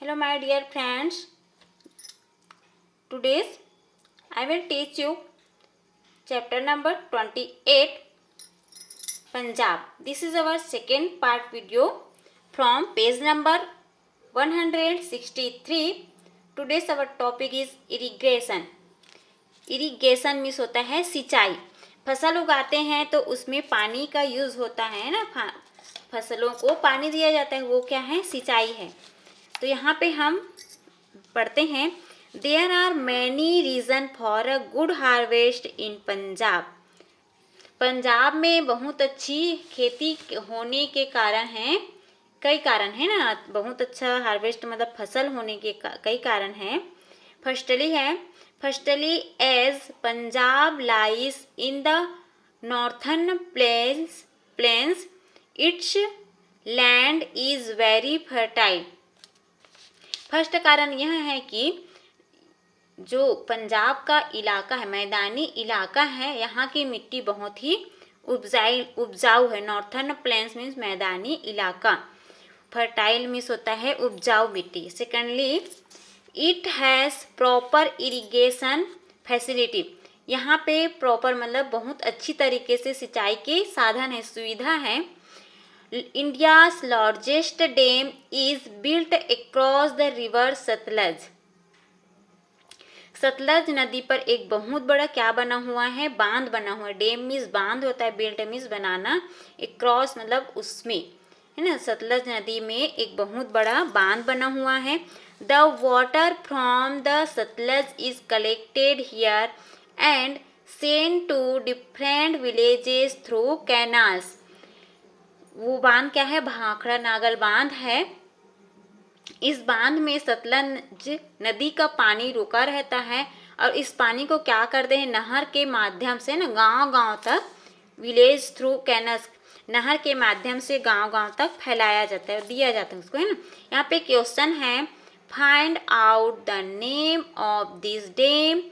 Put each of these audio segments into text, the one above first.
Hello my dear friends. Today I will teach you chapter number 28 Punjab. This is our second part video from page number 163. Today's our topic is irrigation. Irrigation means होता है सिंचाई। फसल उगाते हैं तो उसमें पानी का यूज़ होता है ना, फसलों को पानी दिया जाता है, वो क्या है, सिंचाई है। तो यहाँ पे हम पढ़ते हैं, there are many reason for a good harvest in Punjab. Punjab में बहुत अच्छी खेती होने के कारण हैं, कई कारण है ना, बहुत अच्छा हार्वेस्ट मतलब फसल होने के कई कारण हैं। Firstly as Punjab lies in the northern plains its land is very fertile. First कारण यह है कि जो पंजाब का इलाका है, मैदानी इलाका है, यहाँ की मिट्टी बहुत ही उपजाऊ है। नॉर्थर्न प्लेन्स मीन्स मैदानी इलाका, फर्टाइल मीन्स होता है उपजाऊ मिट्टी। Secondly it has proper irrigation facility. यहाँ पे प्रॉपर मतलब बहुत अच्छी तरीके से सिंचाई के साधन है, सुविधा है। India's largest dam is built across the river Sutlej. Sutlej नदी पर एक बहुत बड़ा क्या बना हुआ है, बांध बना हुआ है। डैम मीन्स बांध होता है, बिल्ट मीन्स बनाना, अक्रॉस मतलब उसमें है ना, सतलज नदी में एक बहुत बड़ा बांध बना हुआ है। The water from the Sutlej is collected here and sent to different villages through canals. वो बांध क्या है, भाखड़ा नागल बांध है। इस बांध में सतलज नदी का पानी रुका रहता है और इस पानी को क्या करते हैं, नहर के माध्यम से ना गांव-गांव तक, विलेज थ्रू कैनल्स, नहर के माध्यम से गांव-गांव तक फैलाया जाता है, दिया जाता है उसको, है ना। यहाँ पे क्वेश्चन है, find out the name of this dam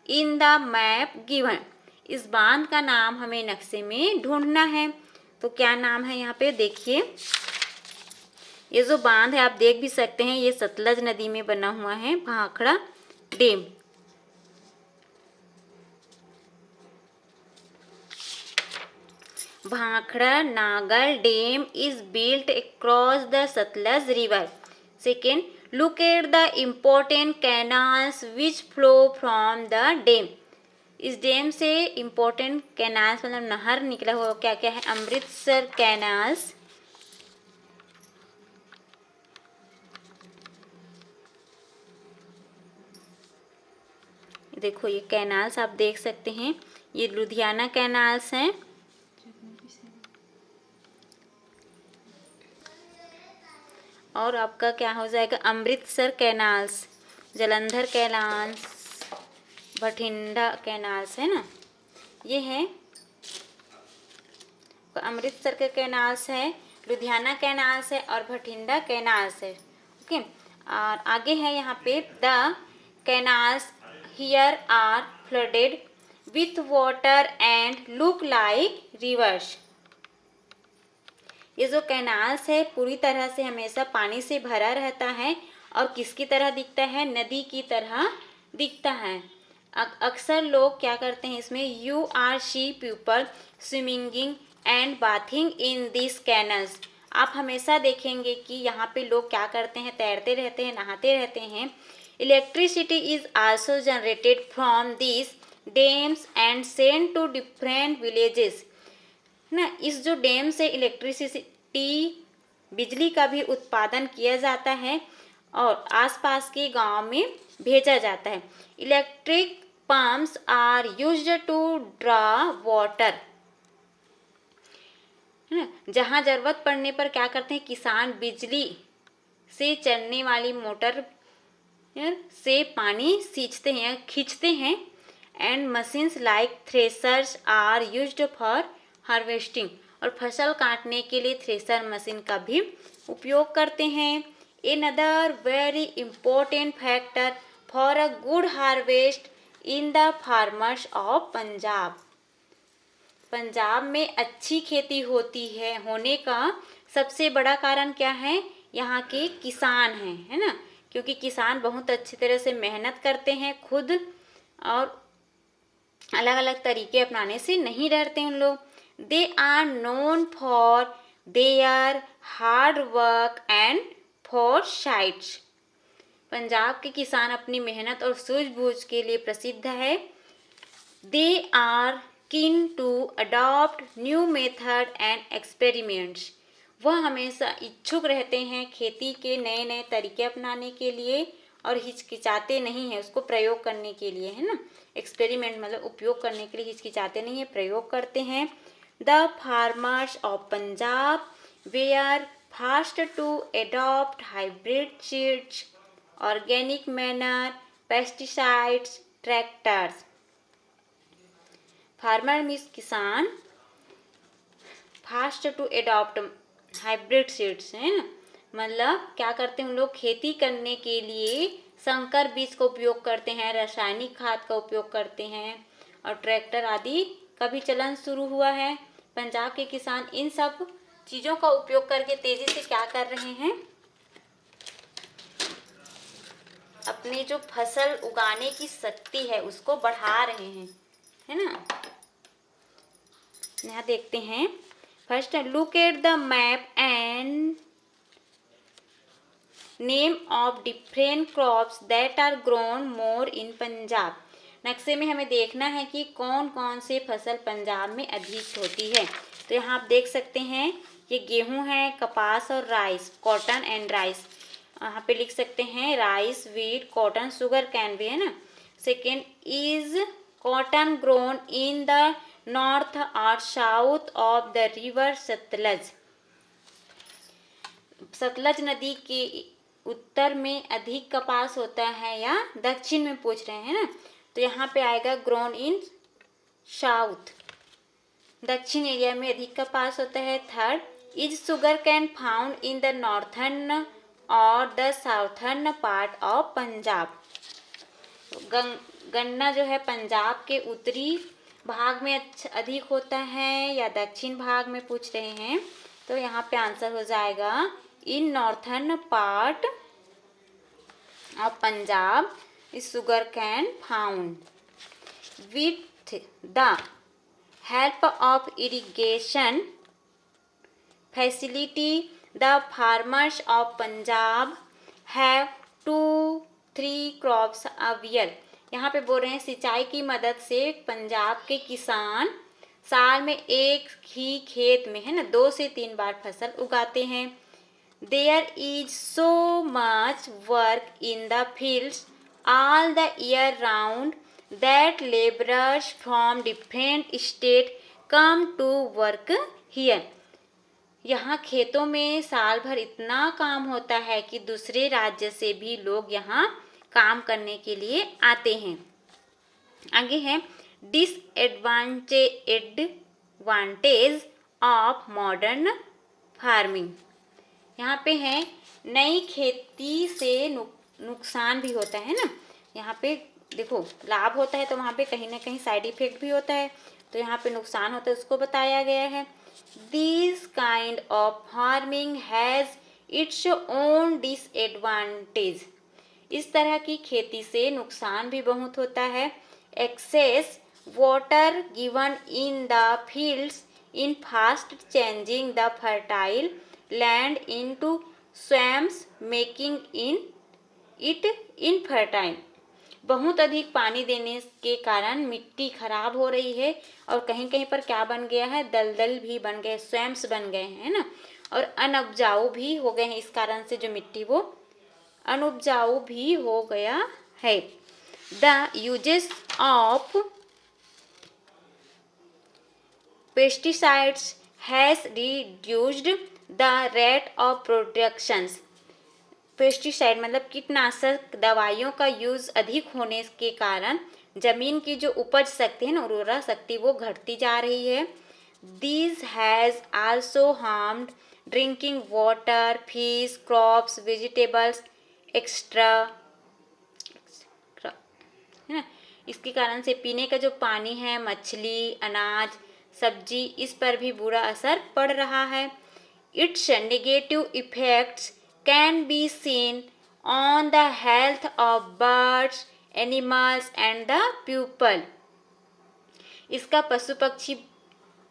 in the map given. इस बांध का नाम हमें नक्शे में ढूंढना है। तो क्या नाम है, यहाँ पे देखिए, ये जो बांध है आप देख भी सकते हैं, ये सतलज नदी में बना हुआ है, Bhakra dam. Bhakra Nangal dam is built across the Sutlej river. Second, look at the important canals which flow from the dam. इस डैम से इम्पोर्टेंट कैनाल्स मतलब नहर निकला हुआ क्या क्या है, अमृतसर कैनाल्स, देखो ये कैनाल्स आप देख सकते हैं, ये लुधियाना कैनाल्स हैं, और आपका क्या हो जाएगा, Amritsar canals, Jalandhar canals, Bathinda canals, है ना, ये है अमृतसर के कैनाल्स है, लुधियाना कैनाल्स है और भटिंडा कैनाल्स है। ओके, और आगे है यहाँ पे, the canals here are flooded with water and look like rivers. ये जो कैनाल्स है पूरी तरह से हमेशा पानी से भरा रहता है और किसकी तरह दिखता है, नदी की तरह दिखता है। अक्सर लोग क्या करते हैं इसमें, you are see people swimming and bathing in this canals. आप हमेशा देखेंगे कि यहाँ पे लोग क्या करते हैं, तैरते रहते हैं, नहाते रहते हैं। Electricity is also generated from this dams and sent to different villages ना। इस जो डैम से इलेक्ट्रिसिटी, बिजली का भी उत्पादन किया जाता है और आसपास के गांव में भेजा जाता है। Electric pumps are used to draw water, है ना। जहाँ जरूरत पड़ने पर क्या करते हैं, किसान बिजली से चलने वाली मोटर से पानी सींचते हैं, खींचते हैं। And machines like threshers are used for harvesting, और फसल काटने के लिए थ्रेशर मशीन का भी उपयोग करते हैं। Another very important factor for a good harvest in the farmers of Punjab. Punjab में अच्छी खेती होती है होने का सबसे बड़ा कारण क्या है, यहाँ के किसान हैं, है ना। क्योंकि किसान बहुत अच्छी तरह से मेहनत करते हैं खुद, और अलग अलग तरीके अपनाने से नहीं डरते उन लोग। They are known for their hard work and for sites. Punjab के किसान अपनी मेहनत और सूझबूझ के लिए प्रसिद्ध है। They are keen to adopt new method and experiments. वह हमेशा इच्छुक रहते हैं खेती के नए नए तरीके अपनाने के लिए, और हिचकिचाते नहीं हैं उसको प्रयोग करने के लिए, है ना। एक्सपेरिमेंट मतलब उपयोग करने के लिए हिचकिचाते नहीं है, प्रयोग करते हैं। The farmers of Punjab were fast to adopt hybrid seeds, organic manner, pesticides, tractors. Farmer means किसान, fast to adopt hybrid seeds, है ना, मतलब क्या करते हैं उन लोग, खेती करने के लिए संकर बीज का उपयोग करते हैं, रासायनिक खाद का उपयोग करते हैं, और ट्रैक्टर आदि का भी चलन शुरू हुआ है। पंजाब के किसान इन सब चीज़ों का उपयोग करके तेजी से क्या कर रहे हैं, अपनी जो फसल उगाने की शक्ति है उसको बढ़ा रहे हैं, है ना। यहाँ देखते हैं, first look at the map and name of different crops that are grown more in Punjab. नक्शे में हमें देखना है कि कौन कौन से फसल पंजाब में अधिक होती है। तो यहाँ आप देख सकते हैं ये गेहूं है, कपास और राइस, कॉटन एंड राइस। यहाँ पे लिख सकते हैं rice, wheat, cotton, sugar cane भी, है ना। Second is cotton grown in the north और south of the river Sutlej. Sutlej नदी के उत्तर में अधिक कपास होता है, या दक्षिण में पूछ रहे हैं ना, तो यहाँ पे आएगा ग्रोन इन साउथ, दक्षिण एरिया में अधिक कपास होता है। Third is sugar cane found in the northern और the southern part of Punjab. गन्ना जो है पंजाब के उत्तरी भाग में अधिक होता है या दक्षिण भाग में पूछ रहे हैं, तो यहाँ पे आंसर हो जाएगा इन northern part of Punjab is sugar cane found. With the help of irrigation facility the farmers of Punjab have 2-3 crops a year. यहाँ पे बोल रहे हैं सिंचाई की मदद से पंजाब के किसान साल में एक ही खेत में, है ना, 2 से 3 बार फसल उगाते हैं। There is so much work in the fields all the year round that labourers from different state come to work here. यहाँ खेतों में साल भर इतना काम होता है कि दूसरे राज्य से भी लोग यहाँ काम करने के लिए आते हैं। आगे है डिसएडवांटेज ऑफ मॉडर्न फार्मिंग। यहाँ पे है नई खेती से नुकसान भी होता है ना। यहाँ पे देखो लाभ होता है तो वहाँ पे कहीं ना कहीं साइड इफेक्ट भी होता है, तो यहाँ पे नुकसान होता है उसको बताया गया है। This kind of farming has its own disadvantage. इस तरह की खेती से नुकसान भी बहुत होता है। Excess water given in the fields in fast changing the fertile land into swamps making in it infertile. बहुत अधिक पानी देने के कारण मिट्टी खराब हो रही है, और कहीं कहीं पर क्या बन गया है, दलदल भी बन गए, स्वैम्स बन गए हैं ना, और अनउपजाऊ भी हो गए हैं। इस कारण से जो मिट्टी वो अनउपजाऊ भी हो गया है। The uses of pesticides has reduced the rate of productions. Pesticide मतलब कीटनाशक दवाइयों का यूज अधिक होने के कारण जमीन की जो उपज शक्ति है ना, उर्वरा शक्ति, वो घटती जा रही है। This has also harmed drinking water, fish, crops, vegetables extra, है ना। इसके कारण से पीने का जो पानी है, मछली, अनाज, सब्जी, इस पर भी बुरा असर पड़ रहा है। It's negative effects can be seen on the health of birds, animals and the people. इसका पशु पक्षी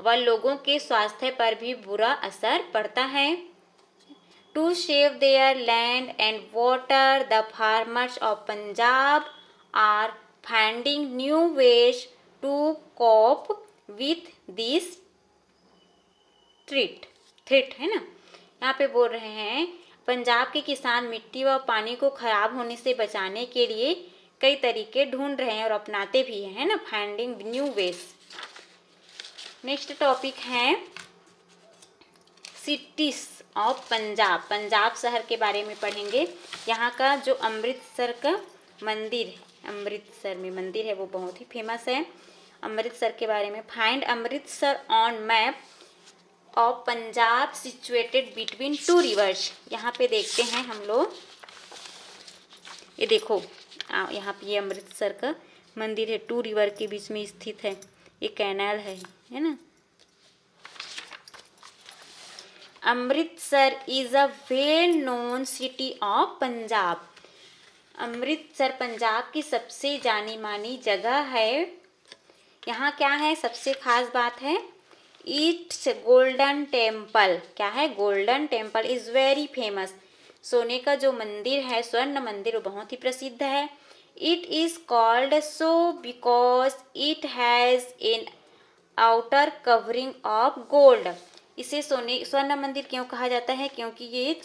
व लोगों के स्वास्थ्य पर भी बुरा असर पड़ता है. To save their land and water, the farmers of Punjab are finding new ways to cope with this threat है ना. यहाँ पे बोल रहे हैं पंजाब के किसान मिट्टी व पानी को खराब होने से बचाने के लिए कई तरीके ढूंढ रहे हैं और अपनाते भी हैं, है ना. Finding new ways. Next topic है सिटीज ऑफ पंजाब. पंजाब शहर के बारे में पढ़ेंगे. यहाँ का जो अमृतसर का मंदिर है, अमृतसर में मंदिर है वो बहुत ही फेमस है. अमृतसर के बारे में. Find Amritsar on map of Punjab situated between 2 reverse. यहाँ पे देखते हैं हम लोग. ये देखो यहाँ पे ये अमृतसर का मंदिर है, 2 रिवर के बीच में स्थित है. ये कैनाल है ना. Amritsar is a well known city of Punjab. Amritsar Punjab की सबसे जानी मानी जगह है. यहाँ क्या है सबसे खास बात है, इट्स गोल्डन टेम्पल. क्या है? Golden temple is very famous. सोने का जो मंदिर है, स्वर्ण मंदिर, वो बहुत ही प्रसिद्ध है. It is called so because it has an outer covering of gold. इसे स्वर्ण मंदिर क्यों कहा जाता है? क्योंकि ये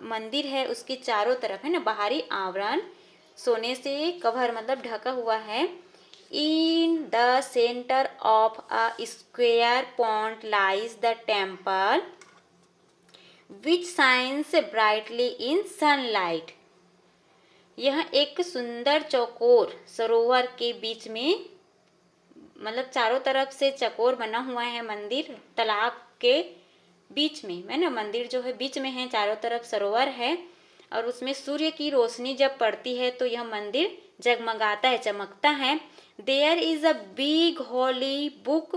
मंदिर है उसके चारों तरफ है ना बाहरी आवरण सोने से कवर मतलब ढका हुआ है. In the center of a square pond lies the temple, which shines brightly in sunlight. यह एक सुंदर चौकोर सरोवर के बीच में मतलब चारों तरफ से चकोर बना हुआ है मंदिर, तालाब के बीच में है ना. मंदिर जो है बीच में है, चारों तरफ सरोवर है और उसमें सूर्य की रोशनी जब पड़ती है तो यह मंदिर जगमगाता है, चमकता है. There is a big holy book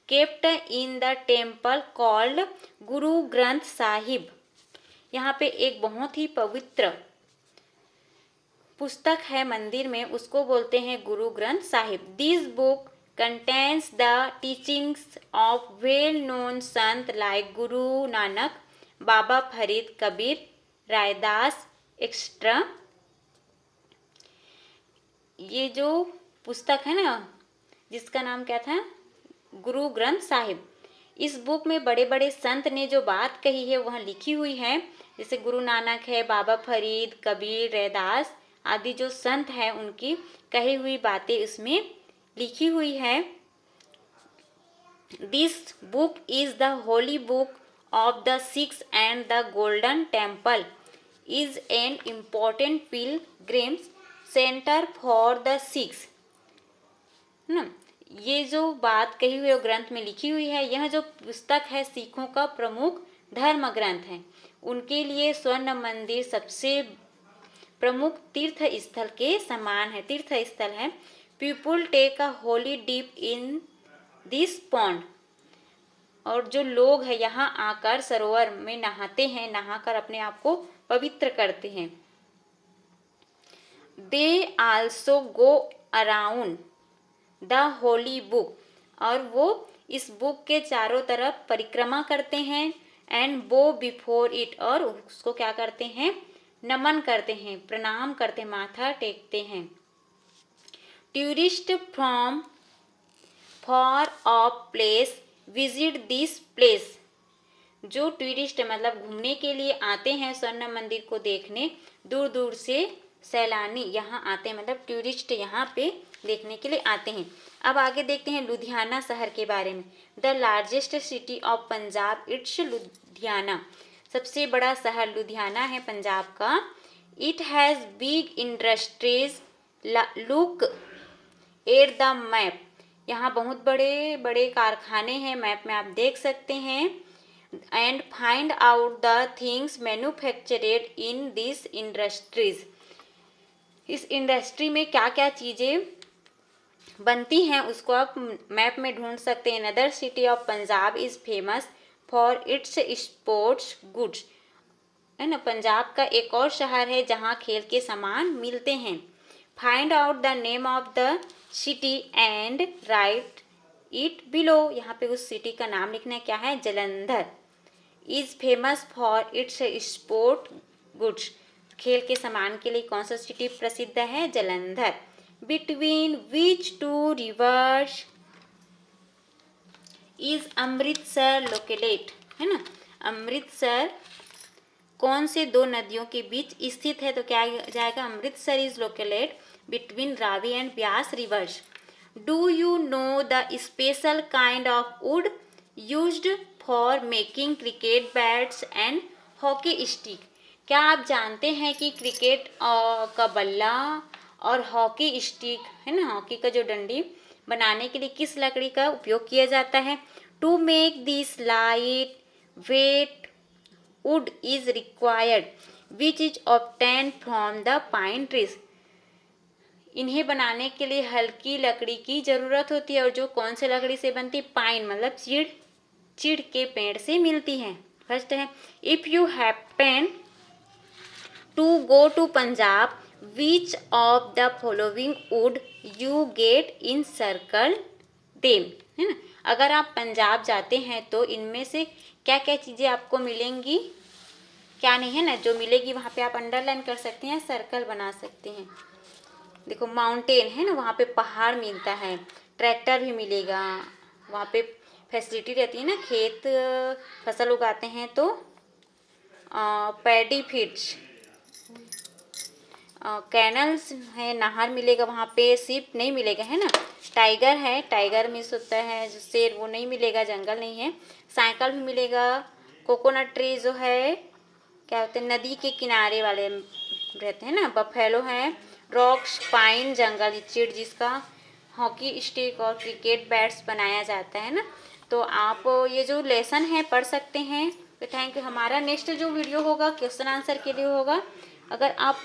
kept in the temple called Guru Granth Sahib. यहाँ पे एक बहुत ही पवित्र पुस्तक है मंदिर में, उसको बोलते हैं Guru Granth Sahib. This book contains the teachings of well-known Sant like Guru Nanak, Baba Farid, Kabir, Raidas extra. ये जो पुस्तक है ना जिसका नाम क्या था? गुरु ग्रंथ साहिब. इस बुक में बड़े बड़े संत ने जो बात कही है वह लिखी हुई है. जैसे गुरु नानक है, बाबा फरीद, कबीर, रैदास आदि जो संत हैं उनकी कही हुई बातें इसमें लिखी हुई है. This book is the Holi book of the six and the golden temple is an important pilgrims centre for the six. ना ये जो बात कही हुई है ग्रंथ में लिखी हुई है. यह जो पुस्तक है सिखों का प्रमुख धर्म ग्रंथ है. उनके लिए स्वर्ण मंदिर सबसे प्रमुख तीर्थ स्थल के समान है, तीर्थ स्थल है. People take a holy dip in this pond. और जो लोग हैं यहाँ आकर सरोवर में नहाते हैं, नहाकर अपने आप को पवित्र करते हैं. They also go around the Holi book. और वो इस बुक के चारों तरफ परिक्रमा करते हैं. एंड बो बिफोर इट. और उसको क्या करते हैं? नमन करते हैं, प्रणाम करते हैं, माथा टेकते हैं. Tourist from for of place visit this place. जो टूरिस्ट मतलब घूमने के लिए आते हैं स्वर्ण मंदिर को देखने, दूर दूर से सैलानी यहाँ आते हैं, मतलब टूरिस्ट यहाँ पे देखने के लिए आते हैं. अब आगे देखते हैं लुधियाना शहर के बारे में. The largest city of Punjab it's Ludhiana. सबसे बड़ा शहर लुधियाना है पंजाब का. It has big industries. Look at the map. यहाँ बहुत बड़े बड़े कारखाने हैं, मैप में आप देख सकते हैं. And find out the things manufactured in this industries. इस इंडस्ट्री में क्या क्या चीज़ें बनती हैं उसको आप मैप में ढूंढ सकते हैं. Another city of Punjab is famous for its sports goods. है ना, पंजाब का एक और शहर है जहाँ खेल के सामान मिलते हैं। Find out the name of the city and right it below. यहाँ पे उस सिटी का नाम लिखना है, क्या है, Jalandhar. Is famous for its sport goods. खेल के सामान के लिए कौन सा सिटी प्रसिद्ध है, Jalandhar. Between which two rivers is Amritsar located, है ना, अमृतसर कौन से दो नदियों के बीच स्थित है, तो क्या आ जाएगा, Amritsar is located between Ravi and Beas reverse. Do you know the special kind of would used for making cricket bats and hockey stick. क्या आप जानते हैं कि क्रिकेट का बल्ला और हॉकी स्टिक, है ना, हॉकी का जो डंडी बनाने के लिए किस लकड़ी का उपयोग किया जाता है। To make this light weight wood is required which is obtained from the pine trees. इन्हें बनाने के लिए हल्की लकड़ी की जरूरत होती है, और जो कौन से लकड़ी से बनती है, पाइन मतलब चीड़ के पेड़ से मिलती है। फर्स्ट है, if you happen to go to Punjab which of the following would you get in circle them, है ना, अगर आप पंजाब जाते हैं तो इनमें से क्या क्या चीज़ें आपको मिलेंगी, क्या नहीं, है ना, जो मिलेगी वहाँ पे आप अंडरलाइन कर सकते हैं, सर्कल बना सकते हैं। देखो माउंटेन है ना, वहाँ पे पहाड़ मिलता है, ट्रैक्टर भी मिलेगा, वहाँ पे फैसिलिटी रहती है ना, खेत फसल उगाते हैं तो पैडी फीड्स, कैनल्स है, नहर मिलेगा वहाँ पे, शिप नहीं मिलेगा, है ना, टाइगर है, टाइगर मिस होता है, जो शेर वो नहीं मिलेगा, जंगल नहीं है। साइकिल भी मिलेगा, कोकोनट ट्री जो है, क्या होते हैं, नदी के किनारे वाले रहते हैं ना, बफेलो है, रॉक्स पाइन जंगल चिड़ जिसका हॉकी स्टिक और क्रिकेट बैट्स बनाया जाता है ना। तो आप ये जो लेसन है पढ़ सकते हैं। तो थैंक यू। हमारा नेक्स्ट जो वीडियो होगा क्वेश्चन आंसर के लिए होगा। अगर आप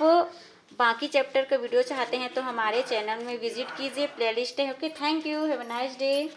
बाकी चैप्टर का वीडियो चाहते हैं तो हमारे चैनल में विजिट कीजिए, प्लेलिस्ट है। Okay, thank you, have a nice day.